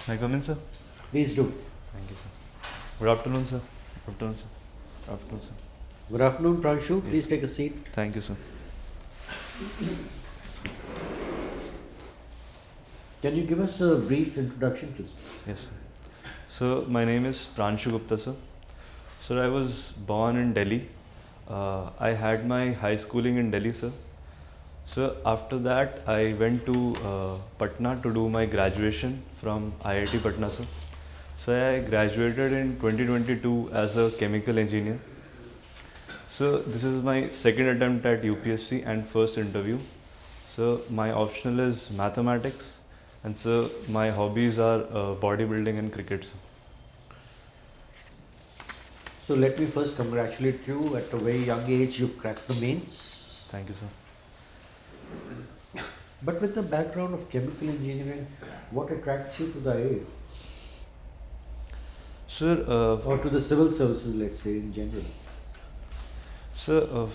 May I come in, sir? Please do. Thank you, sir. Good afternoon, sir. Good afternoon, sir. Good afternoon, sir. Good afternoon, PRANSHU. Yes. Please take a seat. Thank you, sir. Can you give us a brief introduction, please? Yes, sir. So, my name is PRANSHU GUPTA, sir. Sir, I was born in Delhi. I had my high schooling in Delhi, sir. So, after that, I went to Patna to do my graduation from IIT Patna, sir. So, I graduated in 2022 as a chemical engineer. So, this is my second attempt at UPSC and first interview. So, my optional is mathematics, and so my hobbies are bodybuilding and cricket, sir. So let me first congratulate you. At a very young age, you've cracked the mains. Thank you, sir. But with the background of chemical engineering, what attracts you to the IAS? Sir, Or to the civil services, let's say, in general? Sir,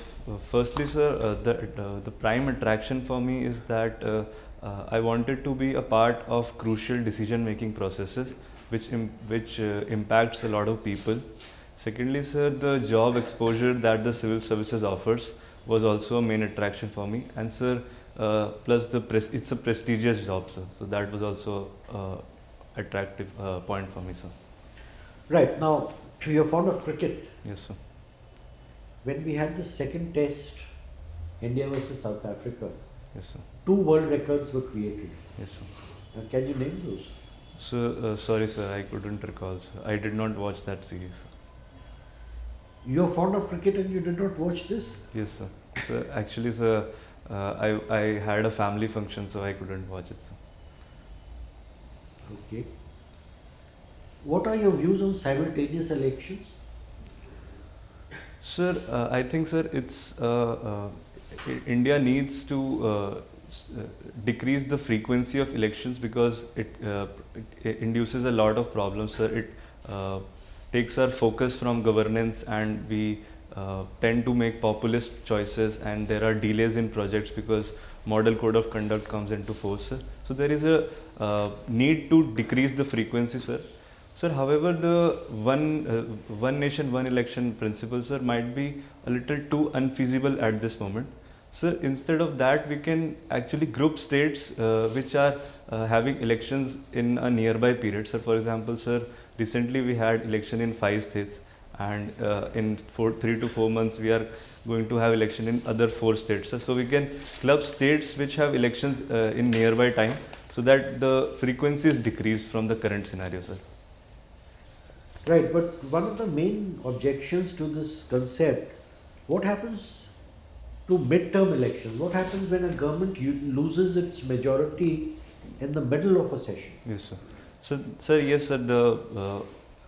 firstly, sir, the prime attraction for me is that I wanted to be a part of crucial decision-making processes, which impacts a lot of people. Secondly, sir, the job exposure that the civil services offers was also a main attraction for me. And sir, plus it's a prestigious job, sir. So that was also attractive point for me, sir. Right. Now, you're fond of cricket. Yes, sir. When we had the second test, India versus South Africa, Yes, sir. 2 world records were created. Yes, sir. Can you name those? So, sorry, sir, I couldn't recall, sir. I did not watch that series. You're fond of cricket and you did not watch this? Yes, sir. So, actually, sir, I had a family function, so I couldn't watch it, sir. Okay. What are your views on simultaneous elections? Sir, I think, sir, it's India needs to decrease the frequency of elections because it induces a lot of problems, sir. It takes our focus from governance, and we tend to make populist choices, and there are delays in projects because model code of conduct comes into force, sir. So there is a need to decrease the frequency, sir. Sir, however, the one nation, one election principle, sir, might be a little too unfeasible at this moment. Sir, instead of that, we can actually group states which are having elections in a nearby period. Sir, for example, sir, recently we had election in 5 states, and in 3 to 4 months we are going to have election in other 4 states. Sir. So we can club states which have elections in nearby time, so that the frequency is decreased from the current scenario, sir. Right, but one of the main objections to this concept, what happens to midterm elections? What happens when a government loses its majority in the middle of a session? Yes, sir. So, sir, yes, sir, the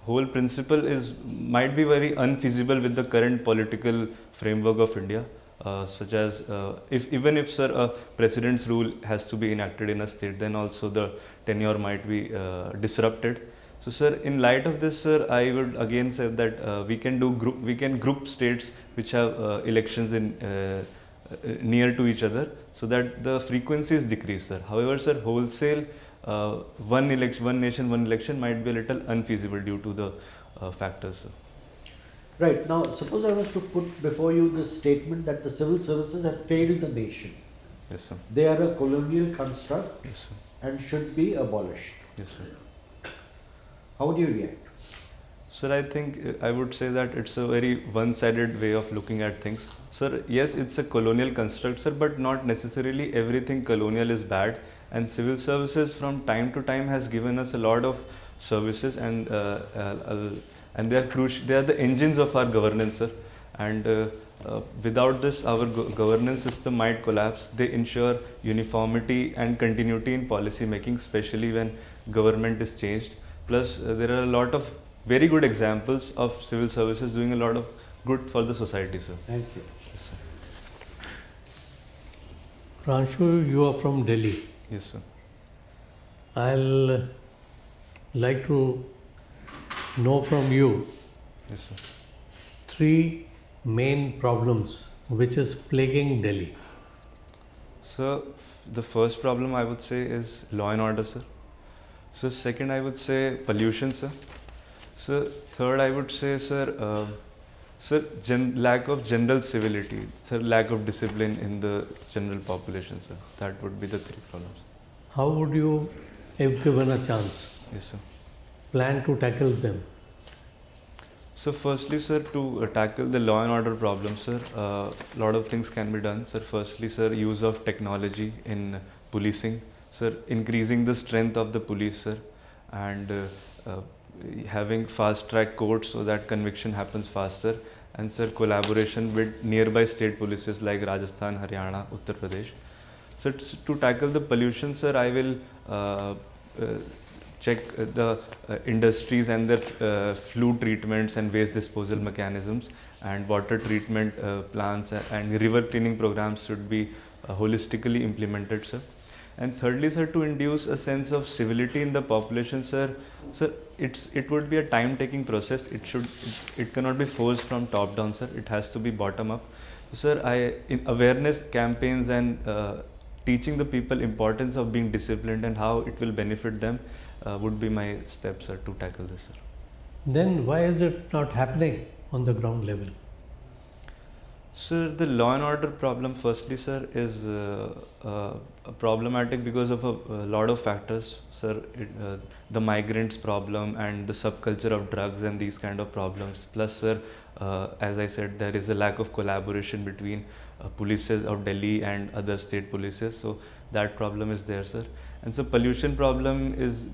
whole principle might be very unfeasible with the current political framework of India. Such as even if, sir, a president's rule has to be enacted in a state, then also the tenure might be disrupted. So, sir, in light of this, sir, I would again say that we can group states which have elections in near to each other, so that the frequency is decreased, sir. However, sir, wholesale one nation, one election might be a little unfeasible due to the factors, sir. Right, now suppose I was to put before you this statement that the civil services have failed the nation. Yes, sir. They are a colonial construct. Yes, sir. And should be abolished. Yes, sir. How would you react? Sir, I think I would say that it's a very one-sided way of looking at things. Sir, yes, it's a colonial construct, sir, but not necessarily everything colonial is bad. And civil services from time to time has given us a lot of services, and they are crucial. They are the engines of our governance, sir. And without this, our governance system might collapse. They ensure uniformity and continuity in policy making, especially when government is changed. Plus, there are a lot of very good examples of civil services doing a lot of good for the society, sir. Thank you. Yes, sir. PRANSHU, you are from Delhi. Yes, sir. I'll like to know from you Yes, sir. 3 main problems which is plaguing Delhi. So, the first problem I would say is law and order, sir. So second, I would say pollution, sir. So third, I would say, sir, lack of general civility, sir, lack of discipline in the general population, sir. That would be the three problems. How would you, if given a chance, Yes, sir. plan to tackle them? So firstly, sir, to tackle the law and order problem, sir, a lot of things can be done, sir. Firstly, sir, use of technology in policing, sir, increasing the strength of the police, sir, and uh, having fast track courts so that conviction happens faster, and sir, collaboration with nearby state polices like Rajasthan, Haryana, Uttar Pradesh. So to tackle the pollution, sir, I will uh, check the industries and their flue treatments and waste disposal mechanisms, and water treatment plants and river cleaning programs should be holistically implemented, sir. And thirdly, sir, to induce a sense of civility in the population, sir, it would be a time-taking process. It cannot be forced from top down, sir. It has to be bottom up. So, sir, in awareness campaigns and teaching the people importance of being disciplined and how it will benefit them would be my steps, sir, to tackle this, sir. Then why is it not happening on the ground level? Sir, the law and order problem, firstly, sir, is problematic because of a lot of factors, sir. The migrants problem and the subculture of drugs and these kind of problems. Plus, sir, as I said, there is a lack of collaboration between polices of Delhi and other state polices. So that problem is there, sir. And so pollution problem is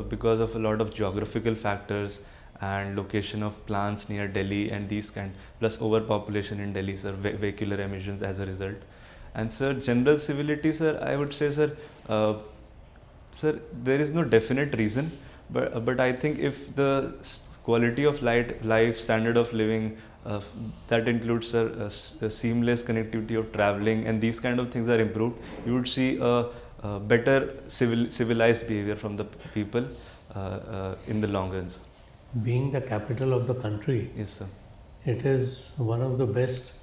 because of a lot of geographical factors and location of plants near Delhi and these kind, plus overpopulation in Delhi, sir, vehicular emissions as a result. And sir, general civility, sir, I would say, sir, there is no definite reason, but I think if the quality of life, standard of living, that includes, sir, seamless connectivity of traveling and these kind of things are improved, you would see a better civilized behavior from the people in the long run, sir. Being the capital of the country, Yes, sir. it is one of the best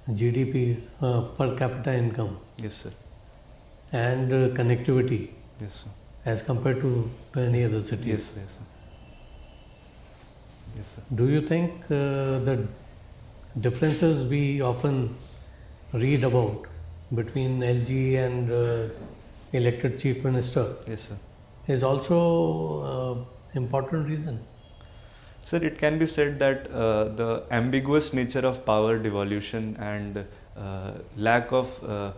GDP per capita income Yes, sir. and connectivity Yes, sir. as compared to any other cities. Yes, yes, sir. Yes, sir. Do you think the differences we often read about between LG and elected chief minister Yes, sir. is also important reason? Sir, it can be said that the ambiguous nature of power devolution and lack of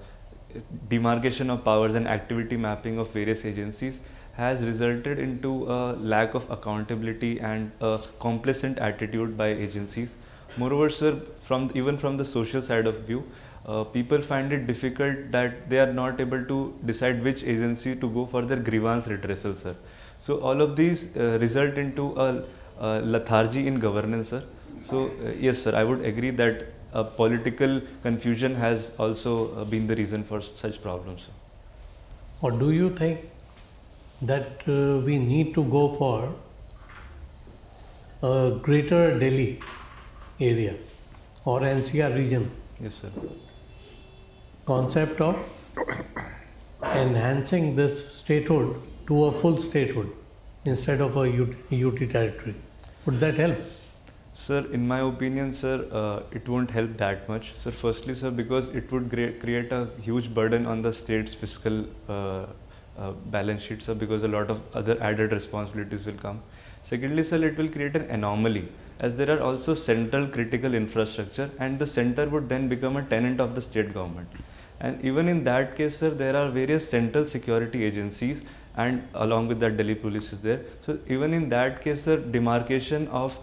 demarcation of powers and activity mapping of various agencies has resulted into a lack of accountability and a complacent attitude by agencies. Moreover, sir, even from the social side of view, people find it difficult that they are not able to decide which agency to go for their grievance redressal, sir. So all of these result into a lethargy in governance, sir. So yes, sir, I would agree that political confusion has also been the reason for such problems, sir. Or do you think that we need to go for a greater Delhi area or NCR region Yes, sir. concept of enhancing this statehood to a full statehood instead of a UT territory? Would that help? Sir, in my opinion, sir, it won't help that much. Sir, firstly, sir, because it would create a huge burden on the state's fiscal balance sheet, sir, because a lot of other added responsibilities will come. Secondly, sir, it will create an anomaly as there are also central critical infrastructure and the center would then become a tenant of the state government. And even in that case, sir, there are various central security agencies and along with that Delhi police is there. So even in that case, sir, demarcation of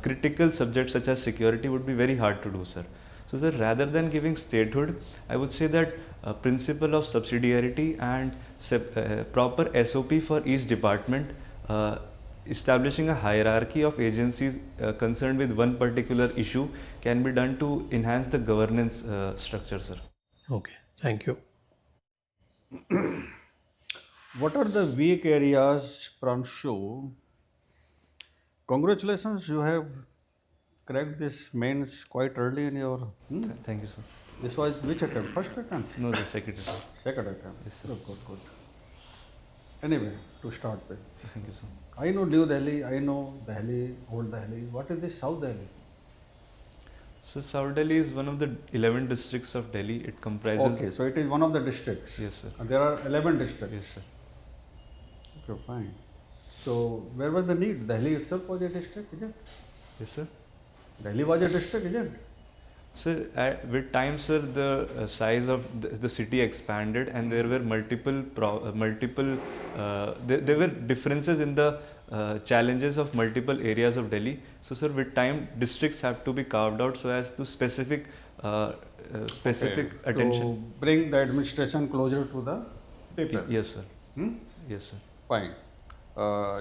critical subjects such as security would be very hard to do, sir. So sir, rather than giving statehood, I would say that principle of subsidiarity and proper SOP for each department, establishing a hierarchy of agencies concerned with one particular issue can be done to enhance the governance structure, sir. Okay, thank you. What are the weak areas, PRANSHU? Congratulations, you have cracked this mains quite early in your. Thank you, sir. This was which attempt? First attempt? No, the second, sir. Second attempt. Yes, sir. Good, good, good. Anyway, to start with, Thank you, sir. I know New Delhi, I know Delhi, Old Delhi. What is this South Delhi? So South Delhi is one of the 11 districts of Delhi. It comprises. Okay, so it is one of the districts. Yes, sir. And there are 11 districts. Yes, sir. Okay, fine. So where was the need? Delhi itself was a district, isn't it? Yes, sir. Delhi was a district, isn't it? Sir, with time, sir, the size of the city expanded, and there were there were differences in the challenges of multiple areas of Delhi. So, sir, with time, districts have to be carved out so as to specific attention. To bring the administration closer to the people. Yes, sir. Hmm? Yes, sir. Fine.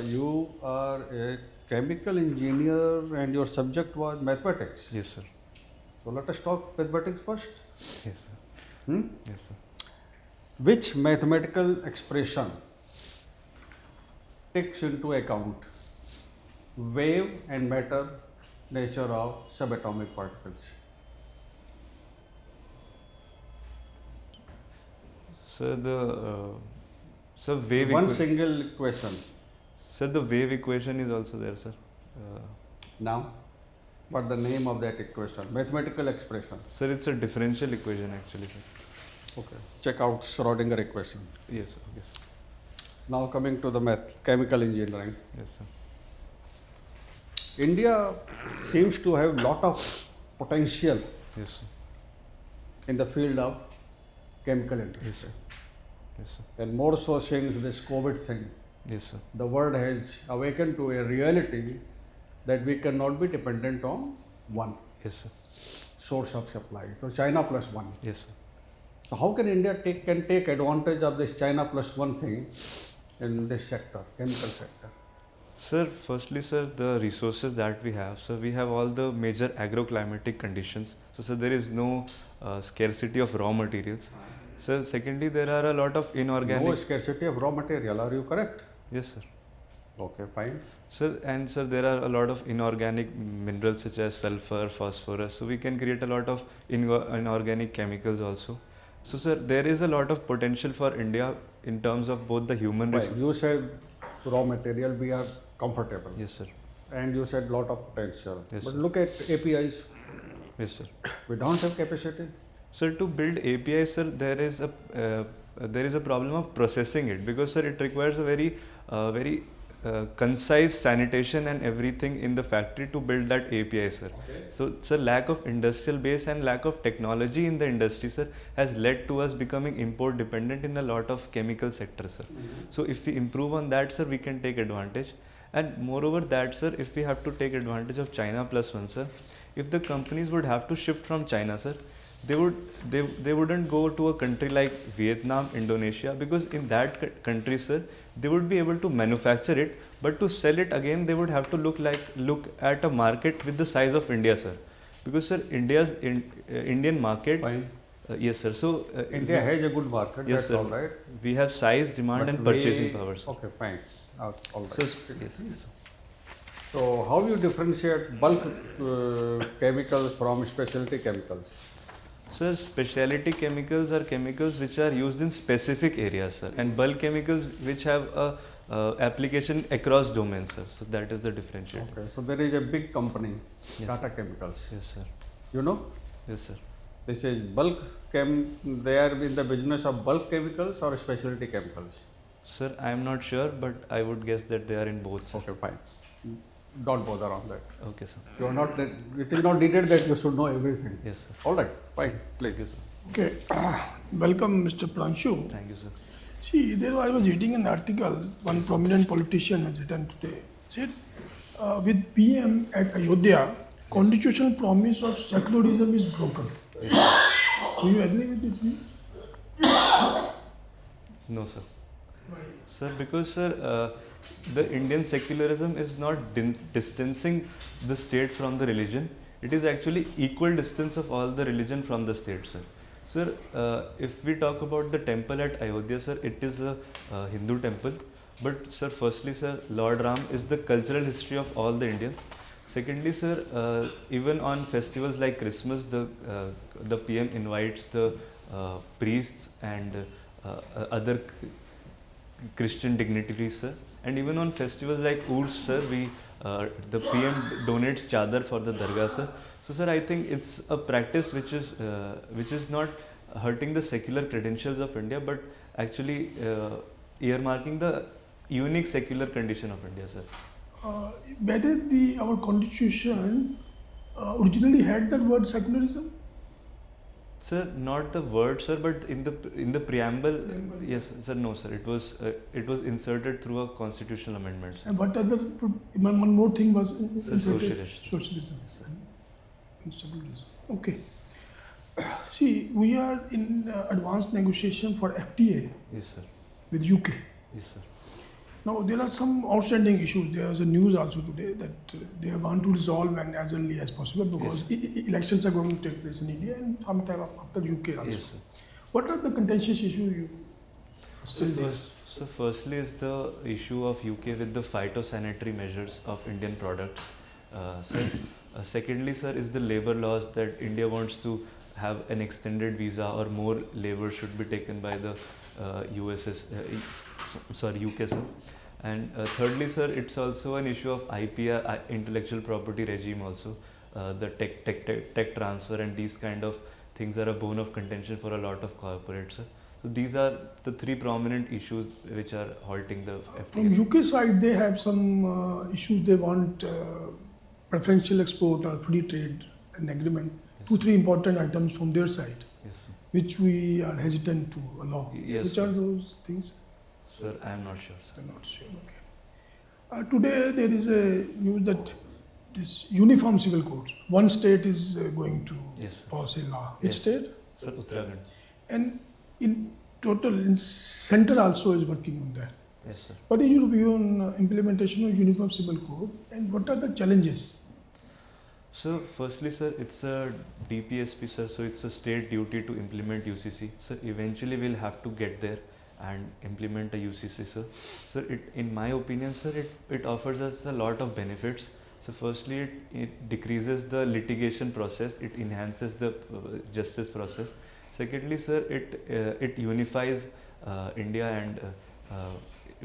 You are a chemical engineer and your subject was mathematics. Yes, sir. So let us talk mathematics first. Yes, sir. Hmm? Yes, sir. Which mathematical expression takes into account wave and matter nature of subatomic particles? So wave One single equation. Sir, the wave equation is also there, sir. Now, what the name of that equation? Mathematical expression. Sir, it's a differential equation actually, sir. Okay. Check out Schrodinger equation. Yes, sir. Yes, sir. Now coming to the chemical engineering. Yes, sir. India seems to have lot of potential Yes, sir. in the field of chemical Yes, industry. sir. Yes, sir. And more so since this COVID thing, Yes, sir. the world has awakened to a reality that we cannot be dependent on one Yes, sir. source of supply. So China plus one. Yes, sir. So how can India take advantage of this China plus one thing in this sector, chemical sector? Sir, firstly, sir, the resources that we have. So we have all the major agroclimatic conditions. So there is no scarcity of raw materials. So secondly, there are a lot of inorganic. No scarcity of raw material. Are you correct? Yes, sir. Okay, fine. Sir, there are a lot of inorganic minerals such as sulfur, phosphorus. So we can create a lot of inorganic chemicals also. So, sir, there is a lot of potential for India in terms of both the human Fine. resources. You said raw material we are comfortable. Yes, sir. And you said lot of potential. Yes, But sir. look at APIs. Yes, sir. We don't have capacity. Sir, to build API, sir, there is a problem of processing it, because, sir, it requires a very concise sanitation and everything in the factory to build that API, sir. Okay. So, sir, lack of industrial base and lack of technology in the industry, sir, has led to us becoming import dependent in a lot of chemical sectors, sir. So, if we improve on that, sir, we can take advantage. And moreover that, sir, if we have to take advantage of China plus one, sir, if the companies would have to shift from China, sir, they wouldn't go to a country like Vietnam, Indonesia, because in that country, sir, they would be able to manufacture it, but to sell it again, they would have to look at a market with the size of India, sir, because, sir, Indian market. Fine. Yes, sir. So India has a good market. Yes, that's sir. all right. We have size, demand, But and purchasing power, sir. Okay, fine. All right. So yes, yes. So how you differentiate bulk chemicals from specialty chemicals? Sir, specialty chemicals are chemicals which are used in specific areas, sir, and bulk chemicals which have a application across domains, sir. So that is the differentiation. Okay, so there is a big company, Yes, Tata sir. Chemicals. Yes, sir. You know, Yes, sir. this is bulk they are in the business of bulk chemicals or specialty chemicals. Sir, I am not sure, but I would guess that they are in both, sir. Okay, fine. Don't bother on that. Okay, sir. You are not. It is not needed that you should know everything. Yes, sir. All right, fine. Please. Thank you, sir. Okay, welcome Mr. PRANSHU. Thank you, sir. See, there I was reading an article, one prominent politician has written today, said, with PM at Ayodhya, constitutional promise of secularism is broken. Do you agree with this view? No, sir. Sir, because, sir, the Indian secularism is not distancing the state from the religion. It is actually equal distance of all the religion from the state, sir. Sir, if we talk about the temple at Ayodhya, sir, it is a Hindu temple. But, sir, firstly, sir, Lord Ram is the cultural history of all the Indians. Secondly, sir, even on festivals like Christmas, the PM invites the priests and other Christian dignitaries, sir. And even on festivals like Urs, sir, the PM donates chadar for the dargah, sir. So, sir, I think it's a practice which is not hurting the secular credentials of India, but actually earmarking the unique secular condition of India, sir. Whether our constitution originally had that word secularism? Sir, not the word, sir, but in the preamble, yes, sir, no, sir. It was inserted through a constitutional amendment, sir. And what other, one more thing was Sir, inserted? Socialism and secularism. Okay. See, we are in advanced negotiation for FTA Yes, sir. with UK. Yes, sir. Now, there are some outstanding issues. There was a news also today that they want to resolve and as early as possible because elections are going to take place in India and sometime after UK also. Yes, sir. What are the contentious issues you still there? So firstly is the issue of UK with the phytosanitary measures of Indian products. Sir. Secondly, sir, is the labor laws that India wants to have an extended visa or more labor should be taken by the UK, sir. And thirdly, sir, it's also an issue of IPR, intellectual property regime also. The tech transfer and these kind of things are a bone of contention for a lot of corporates, sir. So these are the three prominent issues which are halting the FTA. From UK side, they have some issues. They want preferential export or free trade and agreement. Yes. 2-3 important items from their side, Yes, sir. which we are hesitant to allow. Yes, Which sir. are those things? Sir, I am not sure, sir. I'm not sure. Okay. Today there is a news that this uniform civil codes. One state is going to Yes, sir. pass a law. Which Yes. state? Sir, Uttarakhand. And in total, in center also is working on that. Yes, sir. What is your view on implementation of uniform civil code, and what are the challenges? So, firstly, sir, it's a DPSP, sir. So it's a state duty to implement UCC. Sir, eventually we'll have to get there and implement a UCC, sir. Sir, in my opinion, sir, it offers us a lot of benefits. So, firstly, it decreases the litigation process. It enhances the justice process. Secondly, sir, it unifies India and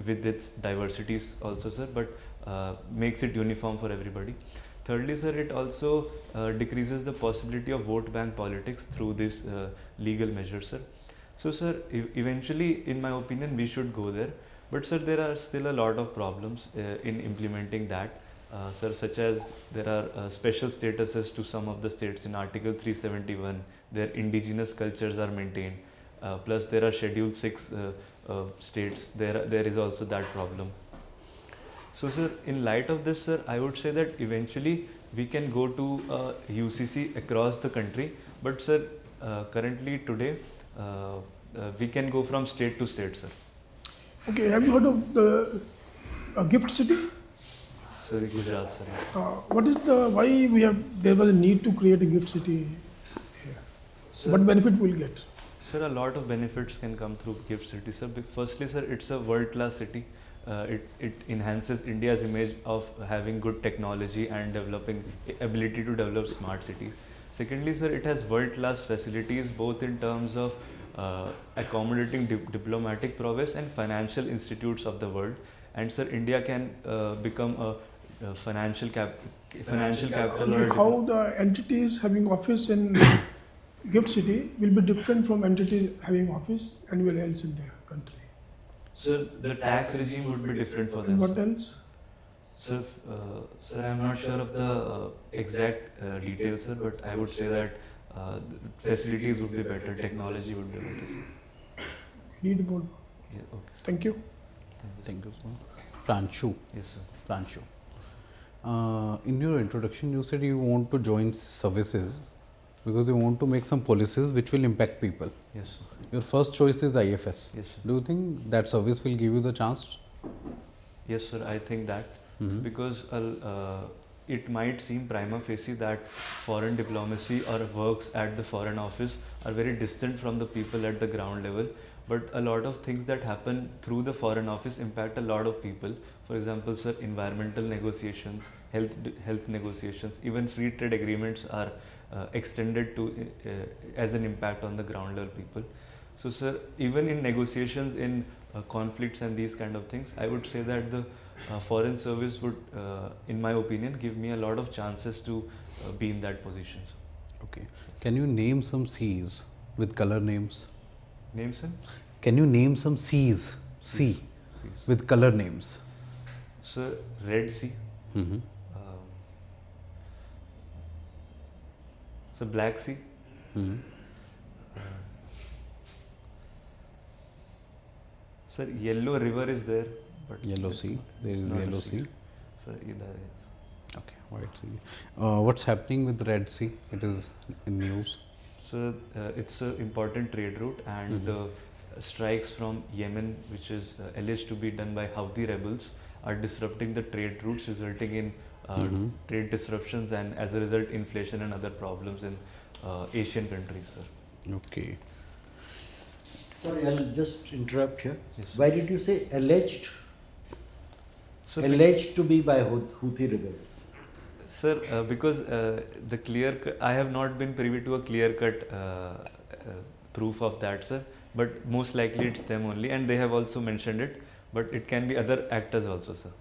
with its diversities also, sir, but makes it uniform for everybody. Thirdly, sir, it also decreases the possibility of vote bank politics through this legal measure, sir. So, sir, eventually, in my opinion, we should go there. But, sir, there are still a lot of problems in implementing that, sir, such as there are special statuses to some of the states in Article 371. Their indigenous cultures are maintained. Plus, there are Schedule 6 states. There is also that problem. So, sir, in light of this, sir, I would say that eventually we can go to UCC across the country. But, sir, currently today, we can go from state to state, sir. Okay, have you heard of the gift city? Sorry, Gujarat, sir. What is there was a need to create a gift city here? Sir, What benefit we'll get? Sir, a lot of benefits can come through gift city, sir. Firstly, sir, it's a world-class city. It enhances India's image of having good technology and developing ability to develop smart cities. Secondly, sir, it has world-class facilities both in terms of accommodating diplomatic prowess and financial institutes of the world. And, sir, India can become a financial capital. Like how the entities having office in gift city will be different from entities having office anywhere else in the country. Sir, the tax regime would be different for them. And what else? Sir, I'm not sure of the exact details, sir, but I would say that facilities would be better, technology would be better, sir. Need more. Yeah, okay, sir. Thank you. Thank you, sir. PRANSHU. Yes, sir. PRANSHU. In your introduction, you said you want to join services because you want to make some policies which will impact people. Yes, sir. Your first choice is IFS. Yes, sir. Do you think that service will give you the chance? Yes, sir, I think that because it might seem prima facie that foreign diplomacy or works at the foreign office are very distant from the people at the ground level, but a lot of things that happen through the foreign office impact a lot of people. For example, sir, environmental negotiations, health negotiations, even free trade agreements are extended to as an impact on the ground level people. So, sir, even in negotiations, in conflicts and these kind of things, I would say that the foreign service would, in my opinion, give me a lot of chances to be in that position. Sir. Okay. Can you name some seas with color names? Names, sir? Can you name some seas, sea, with color names? So, Red Sea. Mm-hmm. So, Black Sea. Mm-hmm. Sir, Yellow River is there. But Yellow it's Sea. There is not a Yellow Sea. So, either is. Okay. White Sea. What's happening with Red Sea? It is in news. So, it's an important trade route, and the strikes from Yemen, which is alleged to be done by Houthi rebels, are disrupting the trade routes, resulting in trade disruptions and, as a result, inflation and other problems in Asian countries, sir. Okay. Sorry, I'll just interrupt here. Yes, sir. Why did you say alleged? So, Alleged to be by Houthi rebels. Sir, because the I have not been privy to a clear-cut proof of that, sir. But most likely it's them only, and they have also mentioned it. But it can be other actors also, sir.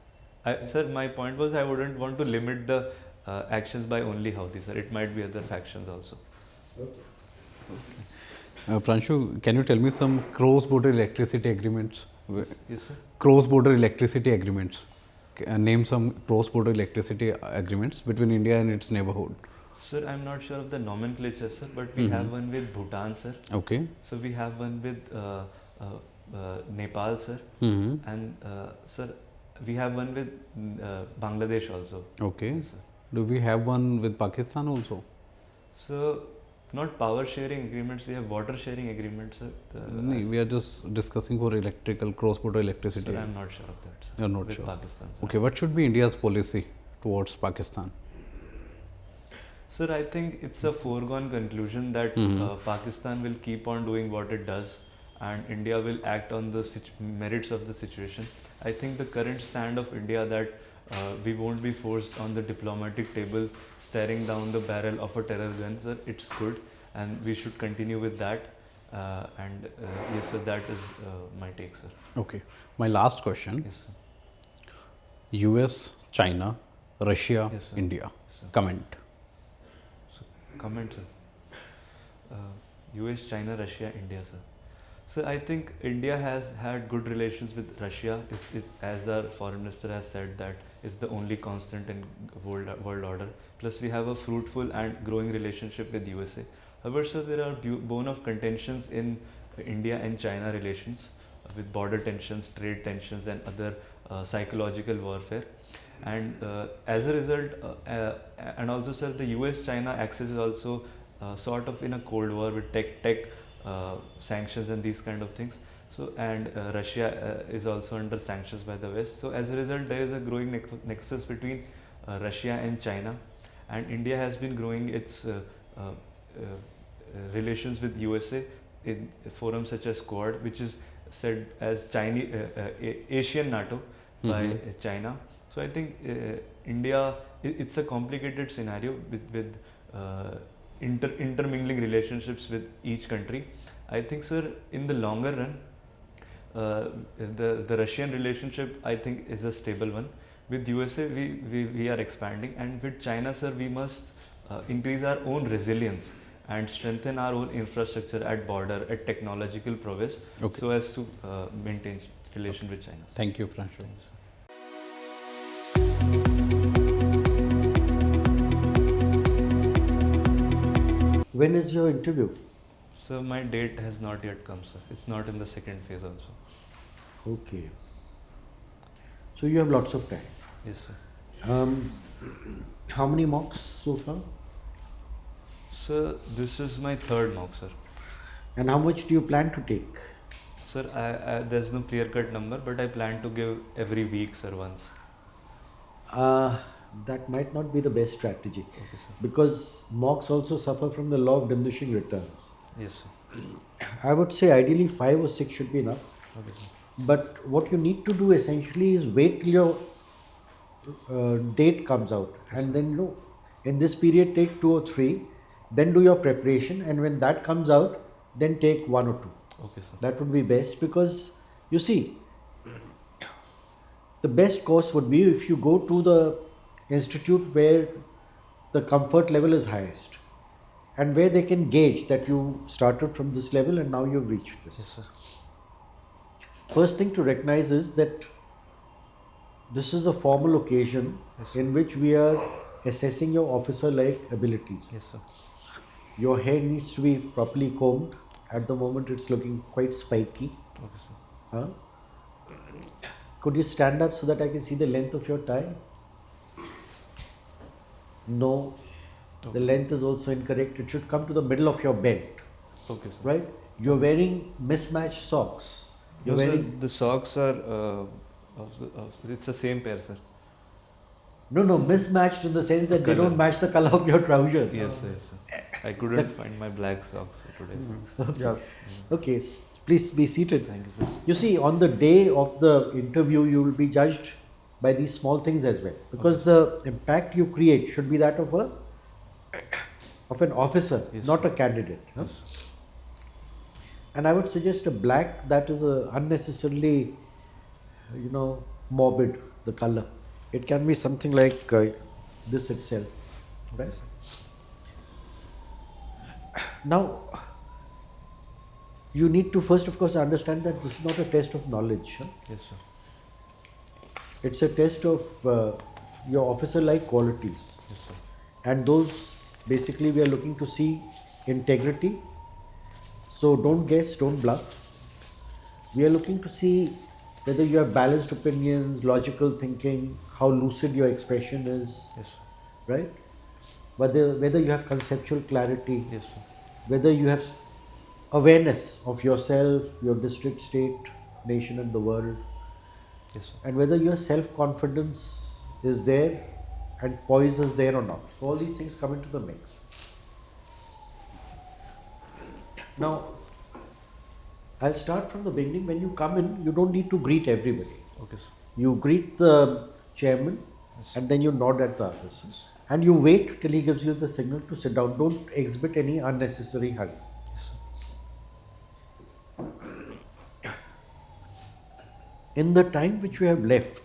Sir, my point was I wouldn't want to limit the actions by only Houthi, sir. It might be other factions also. Pranshu, can you tell me some cross-border electricity agreements? Yes, sir. Cross-border electricity agreements. Name some cross-border electricity agreements between India and its neighborhood. Sir, I'm not sure of the nomenclature, sir, but we have one with Bhutan, sir. Okay. So we have one with Nepal, sir. And sir, we have one with Bangladesh also. Okay. Yes, sir. Do we have one with Pakistan also? So, not power sharing agreements, we have water sharing agreements, sir. No, we are just discussing for electrical, cross-border electricity. Sir, I'm not sure of that, sir. You're not with sure. Pakistan, sir. Okay, what should be India's policy towards Pakistan? Sir, I think it's a foregone conclusion that Pakistan will keep on doing what it does, and India will act on the merits of the situation. I think the current stand of India that we won't be forced on the diplomatic table staring down the barrel of a terror gun, sir, it's good, and we should continue with that. Yes, sir, that is my take, sir. Okay. My last question. Yes, sir. US, China, Russia, Yes, sir. India. Yes, sir. Comment. Comment, sir. US, China, Russia, India, sir. So I think India has had good relations with Russia. As our foreign minister has said, that is the only constant in world order. Plus we have a fruitful and growing relationship with USA. However, sir, there are bone of contentions in India and China relations with border tensions, trade tensions, and other psychological warfare. And as a result, and also, sir, the US-China axis is also sort of in a cold war with tech sanctions and these kind of things. So, and Russia is also under sanctions by the West. So, as a result, there is a growing nexus between Russia and China, and India has been growing its relations with USA in forums such as Quad, which is said as Chinese Asian NATO by China. So I think India, it's a complicated scenario with intermingling relationships with each country. I think, sir, in the longer run, the Russian relationship, I think, is a stable one. With USA, we are expanding, and with China, sir, we must increase our own resilience and strengthen our own infrastructure at border, at technological prowess, so as to maintain relation with China. Thank you, Pranshu. When is your interview? So my date has not yet come, sir. It's not in the second phase also. Okay. So you have lots of time. Yes, sir. How many mocks so far? Sir, this is my third mock, sir. And how much do you plan to take? Sir, there's no clear-cut number, but I plan to give every week, sir, once. That might not be the best strategy. Okay, sir. Because mocks also suffer from the law of diminishing returns. Yes, sir. I would say ideally 5 or 6 should be enough. Okay, sir. But what you need to do essentially is wait till your date comes out, and then in this period take 2 or 3, then do your preparation, and when that comes out, then take 1 or 2. Okay, sir. That would be best, because you see, the best course would be if you go to the institute where the comfort level is highest and where they can gauge that you started from this level and now you've reached this. Yes, sir. First thing to recognize is that this is a formal occasion Yes, in which we are assessing your officer-like abilities. Yes, sir. Your hair needs to be properly combed. At the moment, it's looking quite spiky. Okay, sir. Huh? Could you stand up so that I can see the length of your tie? No. The length is also incorrect. It should come to the middle of your belt, Okay, sir. right? You're wearing mismatched socks. You're No, sir, wearing the socks are, it's the same pair, sir. no mismatched in the sense that they Colour. don't match the color of your trousers. Yes, sir. Yes, sir. I couldn't find my black socks today, sir. Yeah. Okay, please be seated. Thank you, sir. You see, on the day of the interview, you will be judged by these small things as well, because the impact you create should be that of an officer, Yes, not sir. a candidate. Huh? Yes. And I would suggest a black that is unnecessarily, morbid, the color. It can be something like this itself, right? Now, you need to first, of course, understand that this is not a test of knowledge. Huh? Yes, sir. It's a test of your officer-like qualities. Yes, sir. And those, basically, we are looking to see integrity. So don't guess, don't bluff. We are looking to see whether you have balanced opinions, logical thinking, how lucid your expression is, Yes, sir. right? Whether you have conceptual clarity, Yes, sir. whether you have awareness of yourself, your district, state, nation and the world, Yes, sir. and whether your self-confidence is there and poise is there or not. So all these things come into the mix. Now, I'll start from the beginning. When you come in, you don't need to greet everybody. Okay, sir. You greet the chairman Yes. and then you nod at the others. And you wait till he gives you the signal to sit down. Don't exhibit any unnecessary hurry. Yes, sir. In the time which you have left,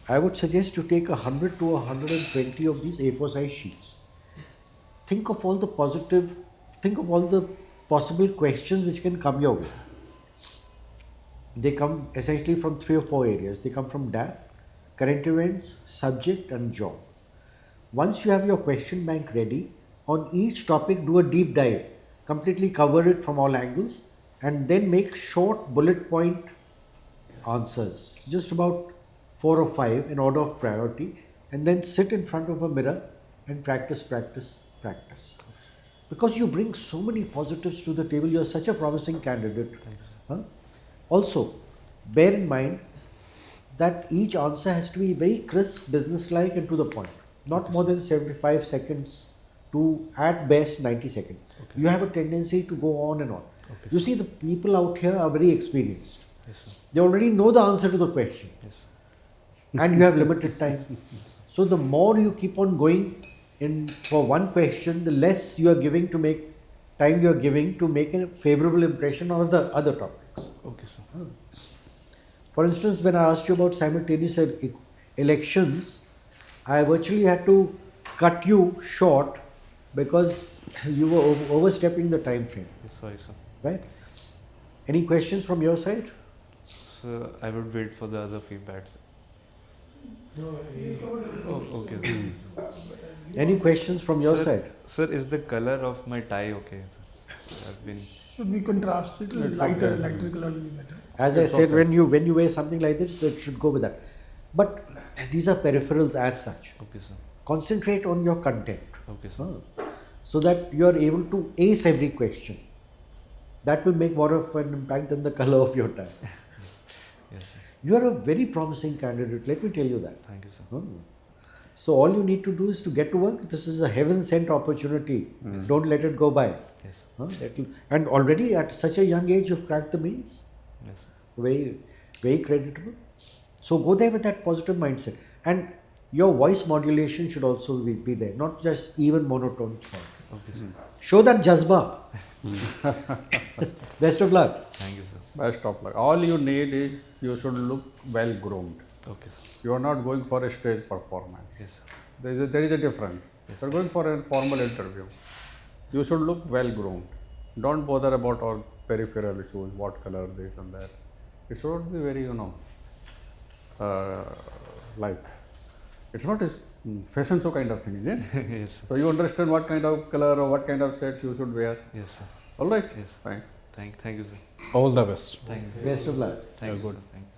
I would suggest you take 100 to 120 of these A4 size sheets. Think of all the possible questions which can come your way. They come essentially from 3 or 4 areas. They come from DAF, current events, subject and job. Once you have your question bank ready, on each topic do a deep dive, completely cover it from all angles, and then make short bullet point answers, just about 4 or 5 in order of priority, and then sit in front of a mirror and practice. Because you bring so many positives to the table, you are such a promising candidate. Huh? Also, bear in mind that each answer has to be very crisp, businesslike and to the point. Not more than 75 seconds to at best 90 seconds. Okay. You have a tendency to go on and on. Okay, You see, the people out here are very experienced. Yes, sir. They already know the answer to the question Yes, and you have limited time. So the more you keep on going in for one question, the less you are giving to make a favorable impression on the other topics. Okay, sir. For instance, when I asked you about simultaneous elections, I virtually had to cut you short because you were overstepping the time frame, Yes, sorry, sir. right? Any questions from your side? So I would wait for the other feedbacks. No, he's covered everything. Oh, okay. Sir. Any questions from your Sir, side? Sir, is the color of my tie okay, sir? I've been. Should be contrasted, lighter color will be better. As I said, when you wear something like this, it should go with that. But these are peripherals as such. Okay, sir. Concentrate on your content, Okay, sir. so that you are able to ace every question. That will make more of an impact than the color of your tie. Yes, sir. You are a very promising candidate, let me tell you that. Thank you, sir. So all you need to do is to get to work. This is a heaven-sent opportunity. Don't let it go by. Yes. And already at such a young age, you've cracked the mains. Yes. Very, very creditable. So go there with that positive mindset. And your voice modulation should also be there, not just even monotone thought. Okay, sir. Show that jazba. Best of luck. Thank you, sir. Best of luck. All you need is you should look well groomed. Okay, sir. You are not going for a stage performance. Yes, sir. There is a difference. Yes, You are going for a formal interview. You should look well groomed. Don't bother about all peripheral issues, what color, this and that. It should be very, like, it's not a fashion show kind of thing, is it? Yes, sir. So you understand what kind of color or what kind of shades you should wear. Yes, sir. All right? Yes. Fine. Thank you, sir. All the best. Thank you, sir. Best of luck. Thank you, Good. sir. Thank you.